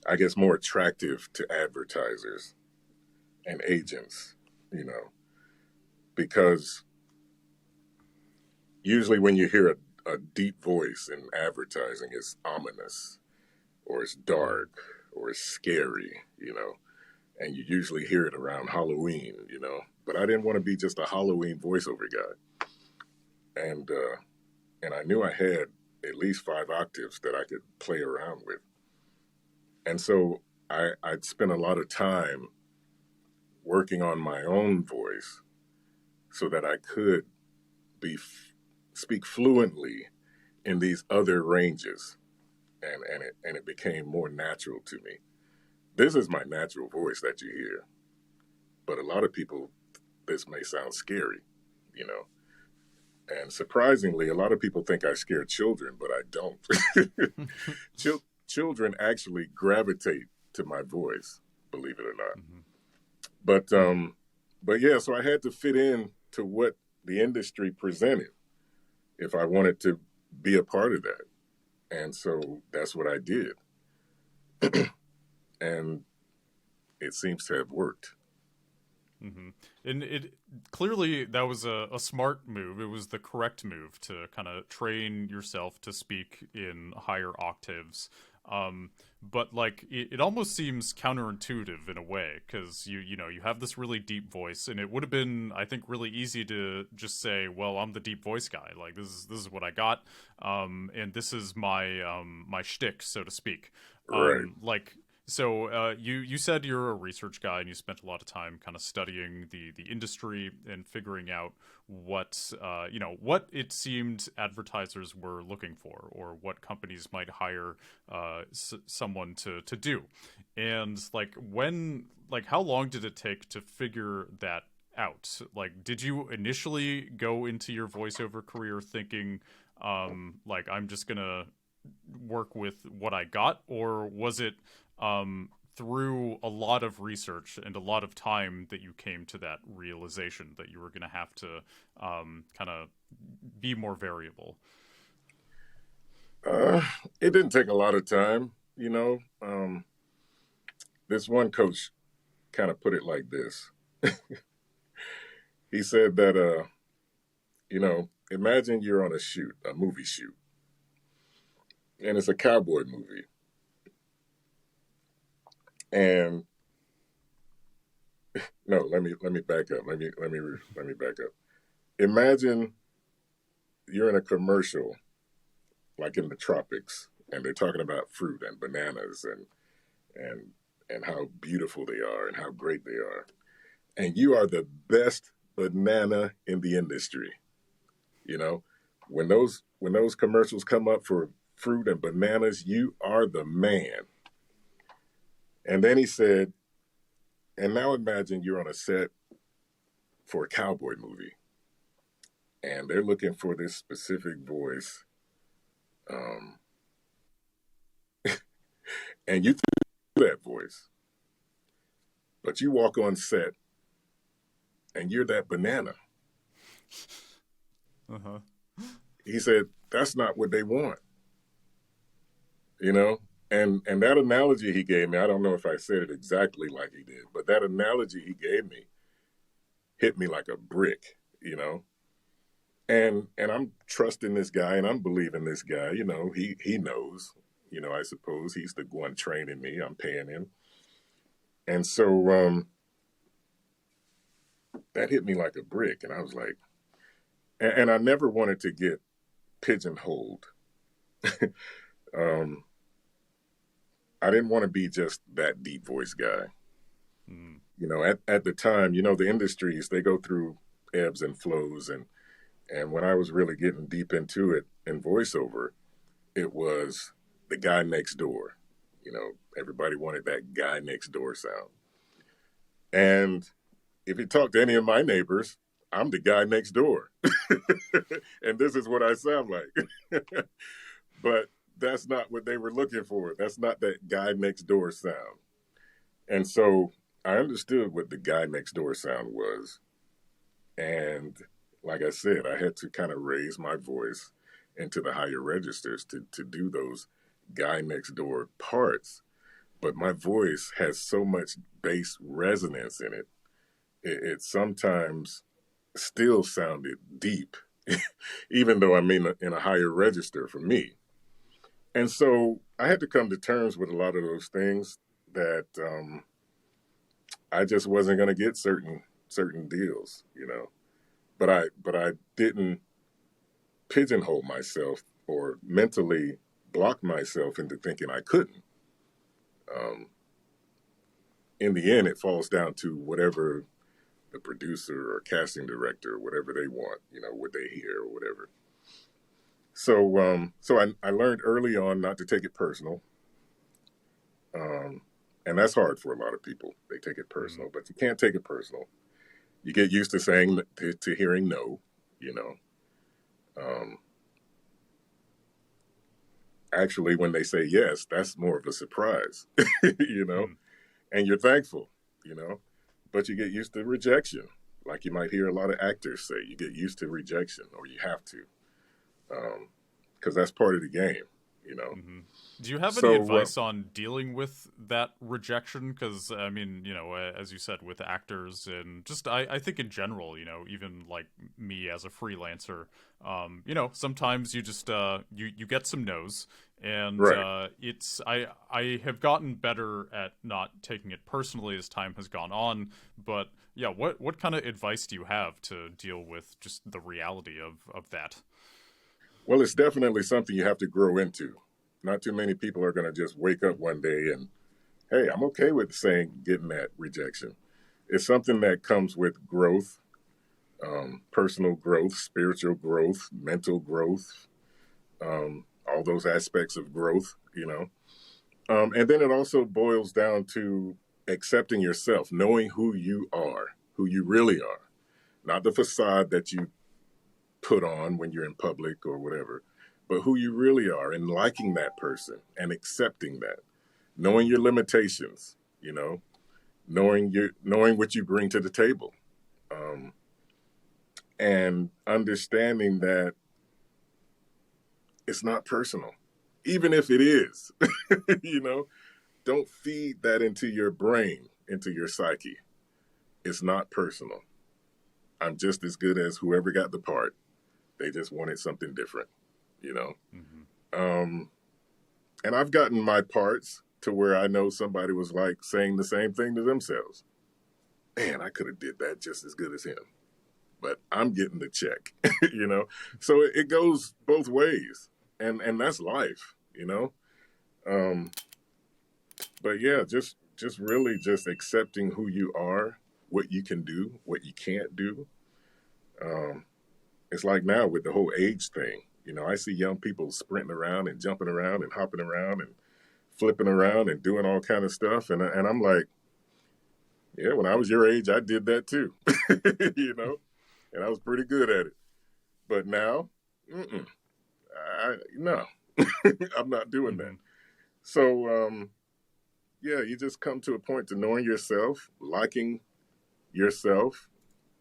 I guess, more attractive to advertisers and agents, you know, because usually when you hear a deep voice in advertising, it's ominous or it's Hmm. dark or it's scary, you know, and you usually hear it around Halloween, you know. But I didn't want to be just a Halloween voiceover guy, and and I knew I had at least 5 octaves that I could play around with, and so I'd spent a lot of time working on my own voice so that I could be speak fluently in these other ranges, and it became more natural to me. This is my natural voice that you hear, but a lot of people, this may sound scary, you know. And surprisingly, a lot of people think I scare children, but I don't. Children actually gravitate to my voice, believe it or not. Hmm. But Hmm. but yeah, so I had to fit in to what the industry presented if I wanted to be a part of that. And so that's what I did. And it seems to have worked. Hmm. And it clearly that was a smart move. It was the correct move to kind of train yourself to speak in higher octaves. But like it almost seems counterintuitive in a way because you know you have this really deep voice, and it would have been I think really easy to just say, well, I'm the deep voice guy. Like this is what I got, and this is my my shtick, so to speak. Right. Like so you said you're a research guy and you spent a lot of time kind of studying the industry and figuring out what you know what it seemed advertisers were looking for or what companies might hire someone to do. And like when like how long did it take to figure that out? Like did you initially go into your voiceover career thinking like I'm just gonna work with what I got, or was it through a lot of research and a lot of time that you came to that realization that you were going to have to kind of be more variable? Uh, it didn't take a lot of time, you know. This one coach kind of put it like this. He said that, you know, imagine you're on a shoot, a movie shoot, and it's a cowboy movie. And no, let me back up. Let me back up. Imagine you're in a commercial, like in the tropics, and they're talking about fruit and bananas and and how beautiful they are and how great they are. And you are the best banana in the industry. You know, when those commercials come up for fruit and bananas, you are the man. And then he said, and now imagine you're on a set for a cowboy movie, and they're looking for this specific voice, um, and you do that voice, but you walk on set and you're that banana. Uh-huh. He said, that's not what they want, you know? And that analogy he gave me, I don't know if I said it exactly like he did, but that analogy he gave me hit me like a brick, you know? And I'm trusting this guy and I'm believing this guy, you know, he knows, you know, I suppose he's the one training me, I'm paying him. And so that hit me like a brick. And I was like, and I never wanted to get pigeonholed. um, I didn't want to be just that deep voice guy. Mm. You know, at the time, you know, the industries, they go through ebbs and flows. And when I was really getting deep into it in voiceover, it was the guy next door. You know, everybody wanted that guy next door sound. And if you talk to any of my neighbors, I'm the guy next door. And this is what I sound like. But that's not what they were looking for. That's not that guy next door sound. And so I understood what the guy next door sound was. And like I said, I had to kind of raise my voice into the higher registers to do those guy next door parts. But my voice has so much bass resonance in it. It sometimes still sounded deep, even though I'm in a higher register for me. And so I had to come to terms with a lot of those things that I just wasn't going to get certain deals, you know. But I didn't pigeonhole myself or mentally block myself into thinking I couldn't. In the end, it falls down to whatever the producer or casting director, whatever they want, you know, what they hear or whatever. So I learned early on not to take it personal. And that's hard for a lot of people. They take it personal, but you can't take it personal. You get used to saying to hearing no, you know. Actually, when they say yes, that's more of a surprise, you know, and you're thankful, you know, but you get used to rejection. Like you might hear a lot of actors say, you get used to rejection, or you have to, because that's part of the game, you know. Do you have any advice on dealing with that rejection? Because, I mean, you know, as you said, with actors and just, I think in general, you know, even like me as a freelancer, you know, sometimes you just, you get some no's. And Right. I have gotten better at not taking it personally as time has gone on. But yeah, what kind of advice do you have to deal with just the reality of that? Well, it's definitely something you have to grow into. Not too many people are going to just wake up one day and, hey, I'm okay with getting that rejection. It's something that comes with growth, personal growth, spiritual growth, mental growth, all those aspects of growth, you know. And then it also boils down to accepting yourself, knowing who you really are, not the facade that you put on when you're in public or whatever, but who you really are, and liking that person and accepting that, knowing your limitations, you know, knowing what you bring to the table, and understanding that it's not personal, even if it is. You know, don't feed that into your brain, into your psyche. It's not personal. I'm just as good as whoever got the part. They just wanted something different, you know. And I've gotten my parts to where I know somebody was like saying the same thing to themselves. Man, I could have did that just as good as him, but I'm getting the check, you know. So it goes both ways, and that's life, you know. But yeah, just really just accepting who you are, what you can do, what you can't do. It's like now with the whole age thing. You know, I see young people sprinting around and jumping around and hopping around and flipping around and doing all kind of stuff, and I'm like, yeah, when I was your age, I did that too, you know, and I was pretty good at it. But now, no, I'm not doing that. So, yeah, you just come to a point to knowing yourself, liking yourself,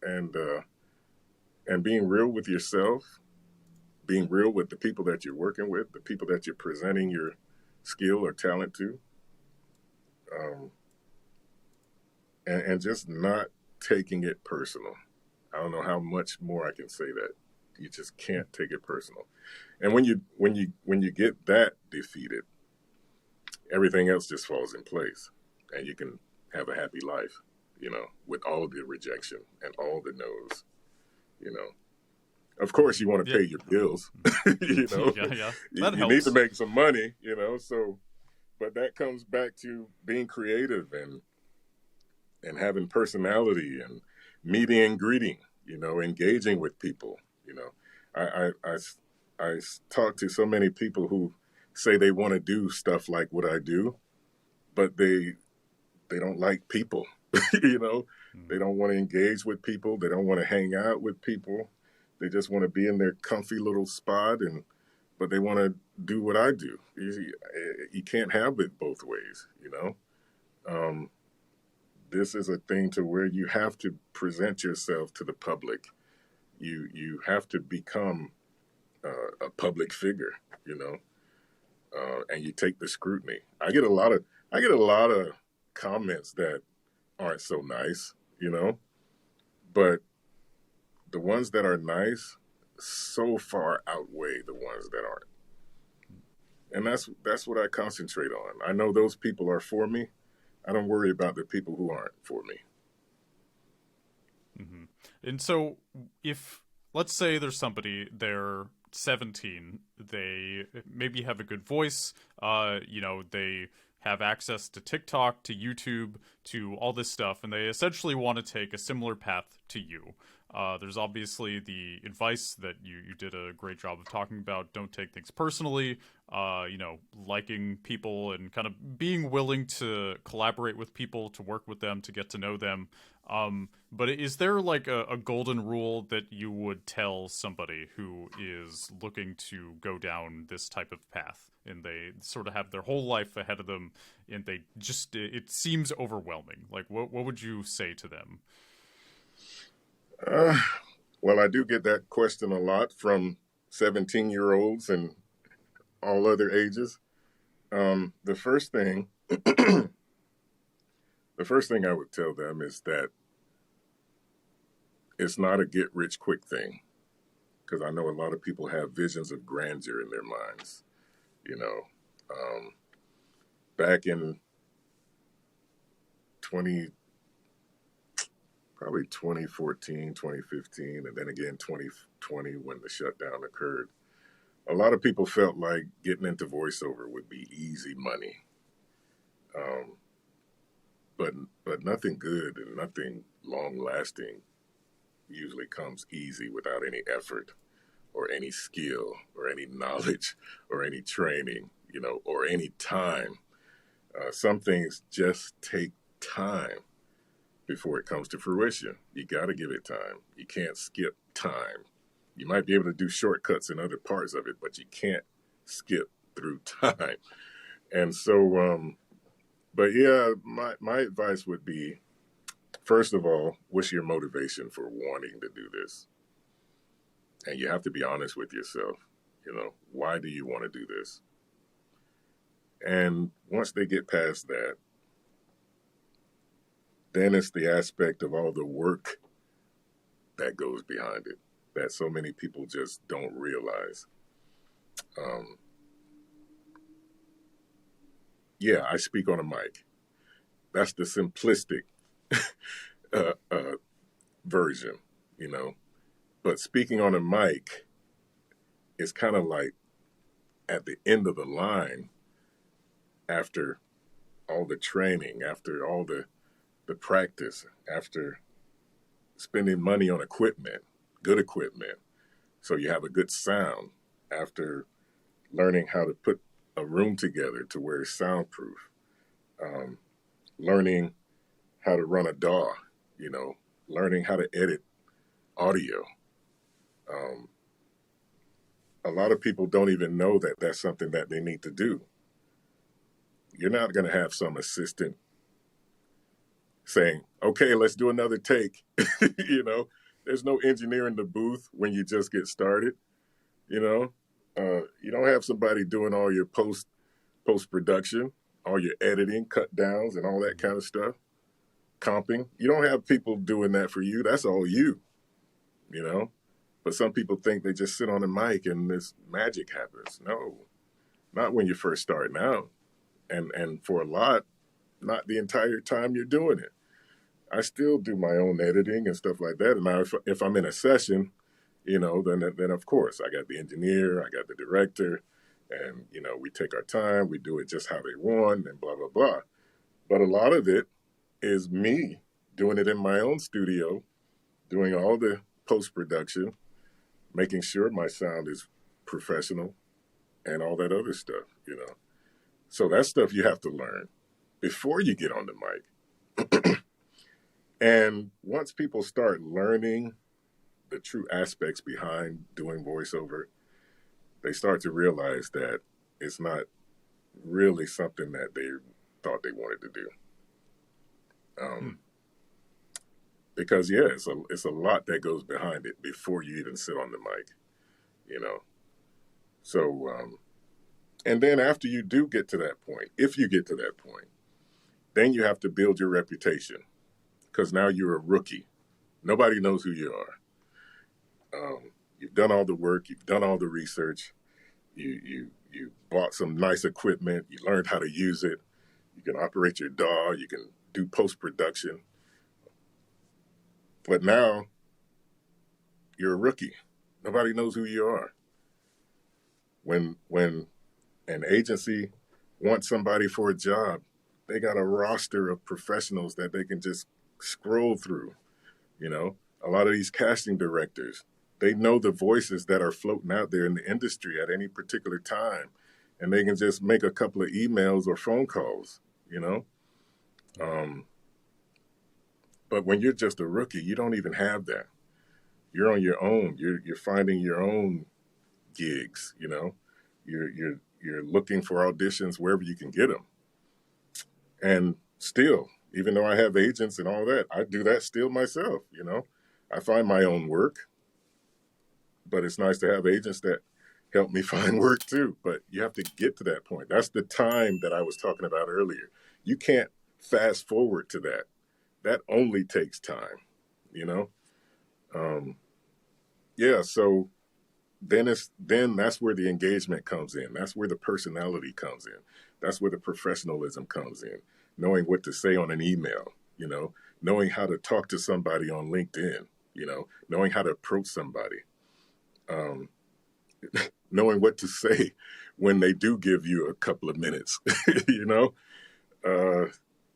and being real with yourself, being real with the people that you're working with, the people that you're presenting your skill or talent to, and just not taking it personal. I don't know how much more I can say that. You just can't take it personal. And when you get that defeated, everything else just falls in place, and you can have a happy life, you know, with all the rejection and all the no's, you know. Of course, you want to pay your bills, you know. Yeah, you that need to helps. make some money, you know. So, but that comes back to being creative and having personality and meeting and greeting, you know, engaging with people, you know. I talk to so many people who say they want to do stuff like what I do, but they don't like people, you know. They don't want to engage with people. They don't want to hang out with people. They just want to be in their comfy little spot, and but they want to do what I do. You can't have it both ways, you know. Um, this is a thing to where you have to present yourself to the public. You have to become a public figure, you know, and you take the scrutiny. I get a lot of comments that aren't so nice, you know, but the ones that are nice so far outweigh the ones that aren't. And that's what I concentrate on. I know those people are for me. I don't worry about the people who aren't for me. Mm-hmm. And so, if let's say there's somebody, they're 17, they maybe have a good voice, they have access to TikTok, to YouTube, to all this stuff, and they essentially want to take a similar path to you. There's obviously the advice that you did a great job of talking about. Don't take things personally. Liking people and kind of being willing to collaborate with people, to work with them, to get to know them. But is there like a golden rule that you would tell somebody who is looking to go down this type of path, and they sort of have their whole life ahead of them, and they just it seems overwhelming? Like, what would you say to them? Uh, well, I do get that question a lot from 17-year-olds and all other ages. The first thing, the first thing I would tell them is that it's not a get rich quick thing, because I know a lot of people have visions of grandeur in their minds. You know, back in 2014, 2015, and then again 2020 when the shutdown occurred, a lot of people felt like getting into voiceover would be easy money. Um, but nothing good and nothing long lasting usually comes easy without any effort or any skill or any knowledge or any training, you know, or any time. Some things just take time before it comes to fruition. You got to give it time. You can't skip time. You might be able to do shortcuts in other parts of it, but you can't skip through time. And so, but yeah, my advice would be, first of all, what's your motivation for wanting to do this? And you have to be honest with yourself. You know, why do you want to do this? And once they get past that, then it's the aspect of all the work that goes behind it that so many people just don't realize. Um, yeah, I speak on a mic. That's the simplistic uh, uh, version, you know. But speaking on a mic is kind of like at the end of the line after all the training, after all the practice, after spending money on equipment, good equipment, so you have a good sound, after learning how to put a room together to where it's soundproof, learning how to run a DAW, you know, learning how to edit audio. Um, a lot of people don't even know that that's something that they need to do. You're not going to have some assistant saying, okay, let's do another take. You know, there's no engineer in the booth when you just get started. You know, you don't have somebody doing all your post production, all your editing, cut downs, and all that kind of stuff. Comping. You don't have people doing that for you. That's all you. You know, but some people think they just sit on a mic and this magic happens. No, not when you're first starting out, and for a lot, not the entire time you're doing it. I still do my own editing and stuff like that. And now if I'm in a session, you know, then of course I got the engineer, I got the director, and you know, we take our time, we do it just how they want, and blah blah blah. But a lot of it is me doing it in my own studio, doing all the post production, making sure my sound is professional, and all that other stuff. You know, so that's stuff you have to learn before you get on the mic. And once people start learning the true aspects behind doing voiceover, they start to realize that it's not really something that they thought they wanted to do. Hmm. Because yeah, it's a lot that goes behind it before you even sit on the mic, you know. So and then after you do get to that point, if you get to that point, then you have to build your reputation because now you're a rookie. Nobody knows who you are. You've done all the work, you've done all the research, you bought some nice equipment, you learned how to use it, you can operate your DAW, you can do post production. But now you're a rookie. Nobody knows who you are. When an agency wants somebody for a job, they got a roster of professionals that they can just scroll through. You know, a lot of these casting directors, they know the voices that are floating out there in the industry at any particular time, and they can just make a couple of emails or phone calls, you know. But when you're just a rookie, you don't even have that. You're on your own. You're finding your own gigs, you know. You're looking for auditions wherever you can get them. And still, even though I have agents and all that, I do that still myself, you know. I find my own work, but it's nice to have agents that help me find work too. But you have to get to that point. That's the time that I was talking about earlier. You can't fast forward to that. That only takes time, you know. Yeah, so then that's where the engagement comes in. That's where the personality comes in. That's where the professionalism comes in. Knowing what to say on an email, you know, knowing how to talk to somebody on LinkedIn, you know, knowing how to approach somebody, knowing what to say when they do give you a couple of minutes, you know,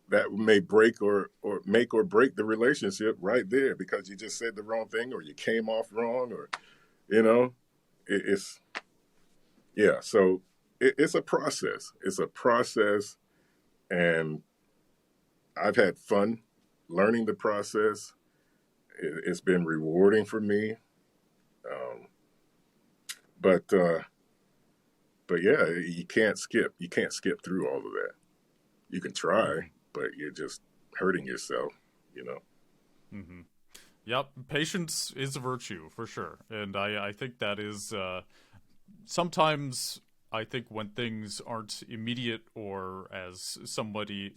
that may break or make or break the relationship right there because you just said the wrong thing or you came off wrong or, you know, it's yeah. So it's a process. It's a process, and I've had fun learning the process. It's been rewarding for me. Um, but yeah, you can't skip. You can't skip through all of that. You can try, but you're just hurting yourself. You know. Mm-hmm. Yep, patience is a virtue for sure, and I think that is sometimes I think when things aren't immediate or as somebody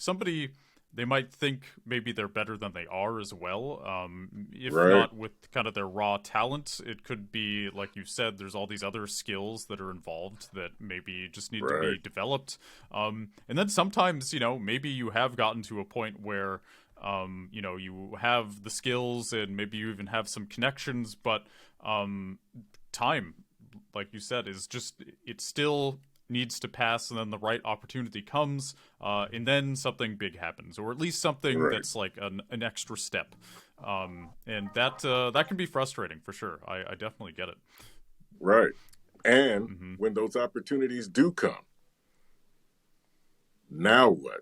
they might think maybe they're better than they are as well. If Right. not with kind of their raw talent, it could be like you said. There's all these other skills that are involved that maybe just need to Right. be developed. And then sometimes maybe you have gotten to a point where you have the skills and maybe you even have some connections, but time, like you said, is just it still needs to pass, and then the right opportunity comes, and then something big happens, or at least something Right. that's like an extra step, and that can be frustrating for sure. I definitely get it. Right. And Mm-hmm. when those opportunities do come, now what?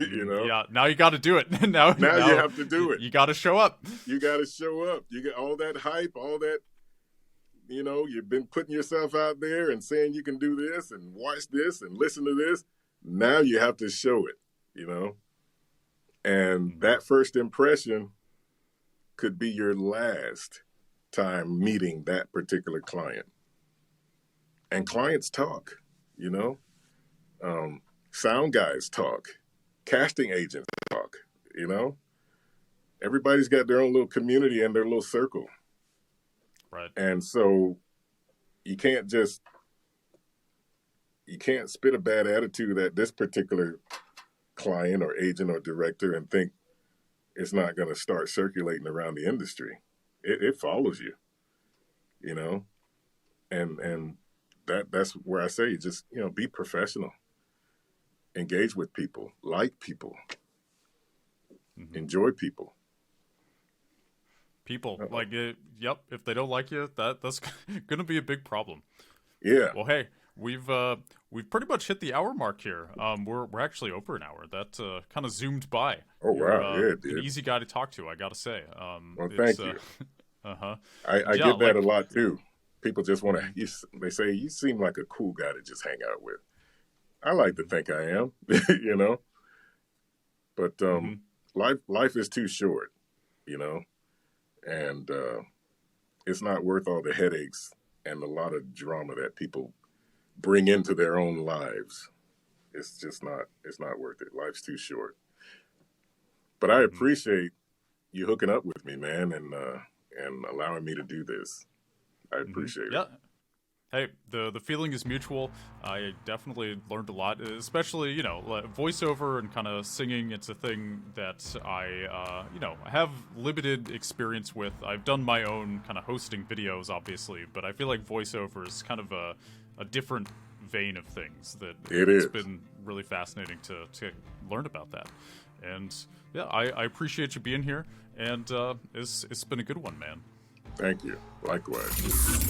You know. Yeah, now you got to do it. now, Now you now have to do it. you got to show up. You got to show up. You get all that hype, all that, you know, you've been putting yourself out there and saying you can do this and watch this and listen to this. Now you have to show it, you know. And Mm-hmm. that first impression could be your last time meeting that particular client. And clients talk, you know. Sound guys talk, casting agents talk, you know. Everybody's got their own little community and their little circle. Right. And so you can't just you can't spit a bad attitude at this particular client or agent or director and think it's not going to start circulating around the industry. It follows you, you know, and that's where I say just be professional, engage with people, like people, Mm-hmm. enjoy people. People Uh-oh. like it. Yep. If they don't like you, that's gonna be a big problem. Yeah, Well, hey, we've pretty much hit the hour mark here. We're actually over an hour. That kind of zoomed by. Oh You're wow, yeah, it an did. easy guy to talk to, I gotta say. Well, It's thank you. uh-huh. I Yeah, get that like a lot too. People just want mhm, to. They say you seem like a cool guy to just hang out with. I like to mhm, think I am, you know. But mhm, life is too short, you know, and it's not worth all the headaches and a lot of drama that people bring into their own lives. It's just not. It's not worth it. Life's too short. But I mhm, appreciate you hooking up with me, man, and allowing me to do this. I mhm. appreciate it. Yeah. Hey, the feeling is mutual. I definitely learned a lot, especially voiceover and kind of singing. It's a thing that I have limited experience with. I've done my own kind of hosting videos, obviously, but I feel like voiceover is kind of a different vein of things. That It it's is. been really fascinating to learn about that. And yeah, I appreciate you being here, and it's been a good one, man. Thank you. Likewise.